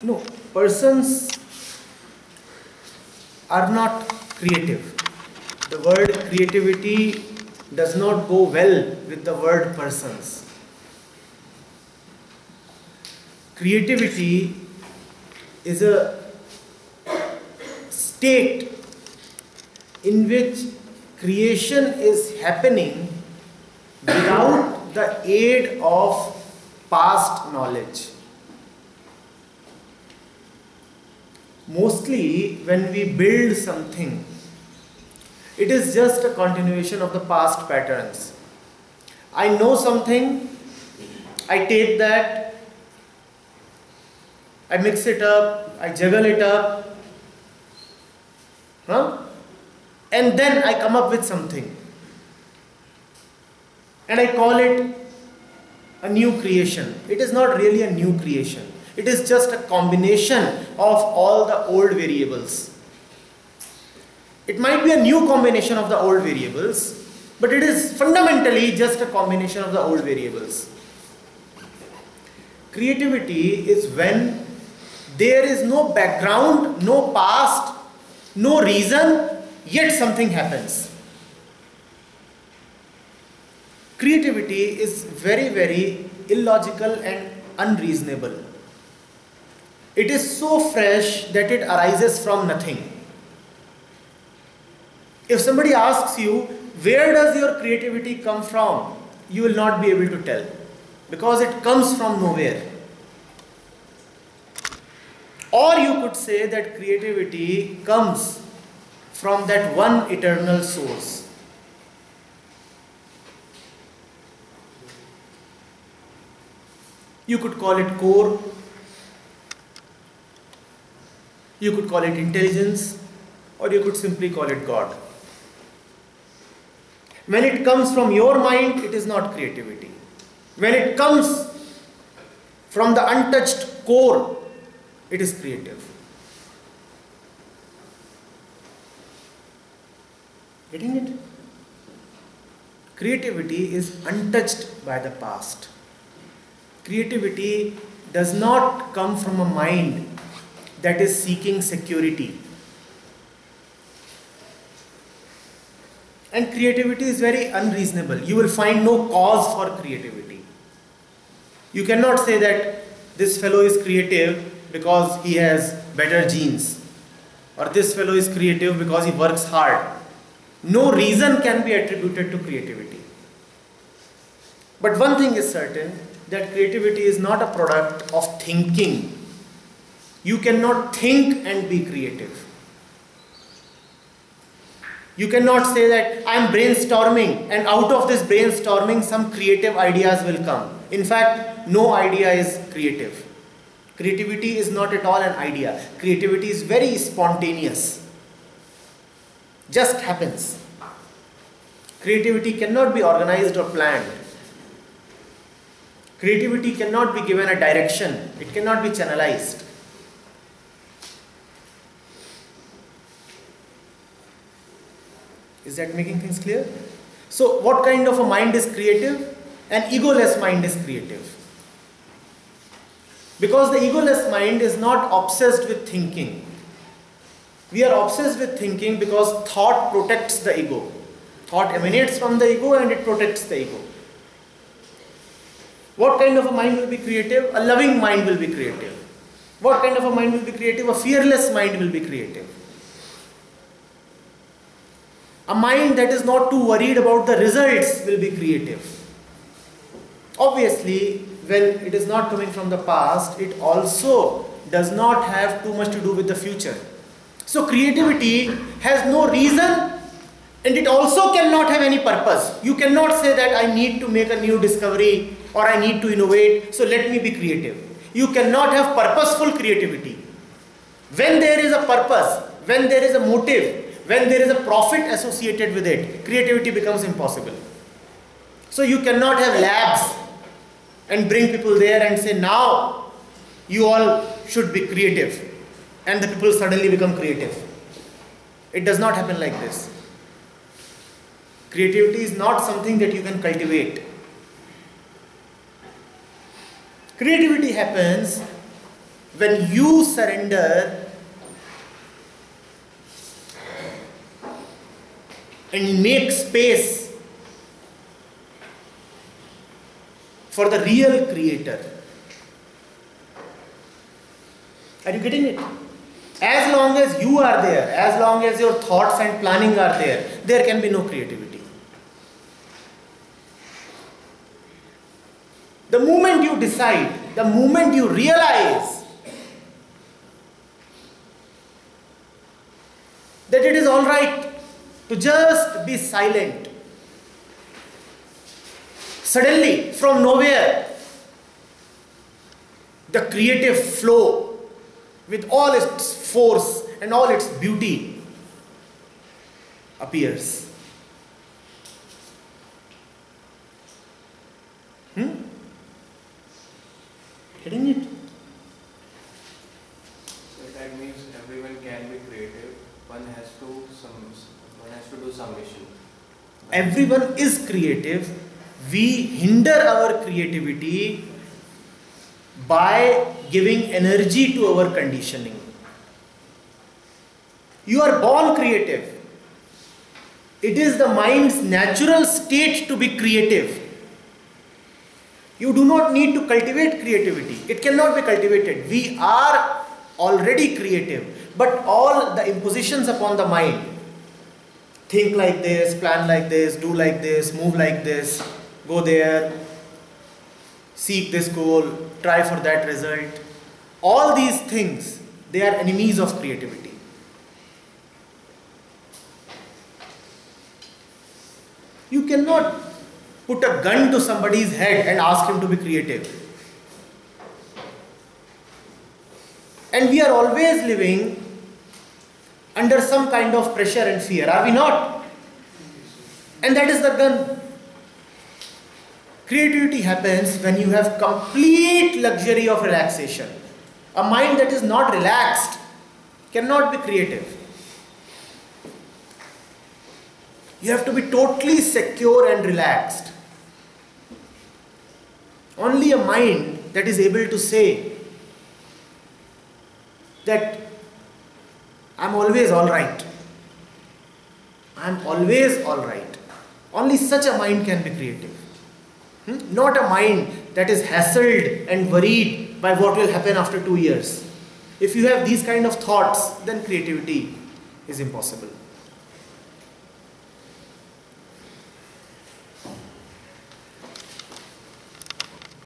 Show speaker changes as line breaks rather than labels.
No, persons are not creative. The word creativity does not go well with the word persons. Creativity is a state in which creation is happening without the aid of past knowledge. Mostly when we build something, it is just a continuation of the past patterns. I know something, I take that, I mix it up, I juggle it up, and then I come up with something. And I call it a new creation. It is not really a new creation. It is just a combination of all the old variables. It might be a new combination of the old variables, but it is fundamentally just a combination of the old variables. Creativity is when there is no background, no past, no reason, yet something happens. Creativity is very, very illogical and unreasonable. It is so fresh that it arises from nothing. If somebody asks you, where does your creativity come from? You will not be able to tell, because it comes from nowhere. Or you could say that creativity comes from that one eternal source. You could call it core, you could call it intelligence, or you could simply call it God. When it comes from your mind, it is not creativity. When it comes from the untouched core, it is creative. Getting it? Creativity is untouched by the past. Creativity does not come from a mind that is seeking security. And creativity is very unreasonable. You will find no cause for creativity. You cannot say that this fellow is creative because he has better genes, or this fellow is creative because he works hard. No reason can be attributed to creativity. But one thing is certain, that creativity is not a product of thinking. You cannot think and be creative. You cannot say that I am brainstorming and out of this brainstorming some creative ideas will come. In fact, no idea is creative. Creativity is not at all an idea. Creativity is very spontaneous. Just happens. Creativity cannot be organized or planned. Creativity cannot be given a direction. It cannot be channelized. Is that making things clear? So what kind of a mind is creative? An egoless mind is creative. Because the egoless mind is not obsessed with thinking. We are obsessed with thinking because thought protects the ego. Thought emanates from the ego and it protects the ego. What kind of a mind will be creative? A loving mind will be creative. What kind of a mind will be creative? A fearless mind will be creative. A mind that is not too worried about the results will be creative. Obviously, when it is not coming from the past, it also does not have too much to do with the future. So creativity has no reason and it also cannot have any purpose. You cannot say that I need to make a new discovery or I need to innovate, so let me be creative. You cannot have purposeful creativity. When there is a purpose, when there is a motive, when there is a profit associated with it, creativity becomes impossible. So you cannot have labs and bring people there and say, now you all should be creative, and the people suddenly become creative. It does not happen like this. Creativity is not something that you can cultivate. Creativity happens when you surrender and make space for the real creator. Are you getting it? As long as you are there, as long as your thoughts and planning are there, there can be no creativity. The moment you decide, the moment you realize that it is all right to just be silent, suddenly from nowhere the creative flow with all its force and all its beauty appears. Getting it?
So that means everyone can be creative. One has to do some mission.
Everyone is creative. We hinder our creativity by giving energy to our conditioning. You are born creative. It is the mind's natural state to be creative. You do not need to cultivate creativity. It cannot be cultivated. We are already creative. But all the impositions upon the mind, think like this, plan like this, do like this, move like this, go there, seek this goal, try for that result. All these things, they are enemies of creativity. You cannot put a gun to somebody's head and ask him to be creative. And we are always living under some kind of pressure and fear, are we not? And that is the gun. Creativity happens when you have complete luxury of relaxation. A mind that is not relaxed cannot be creative. You have to be totally secure and relaxed. Only a mind that is able to say that I'm always all right. I'm always all right. Only such a mind can be creative. Not a mind that is hassled and worried by what will happen after 2 years. If you have these kind of thoughts, then creativity is impossible.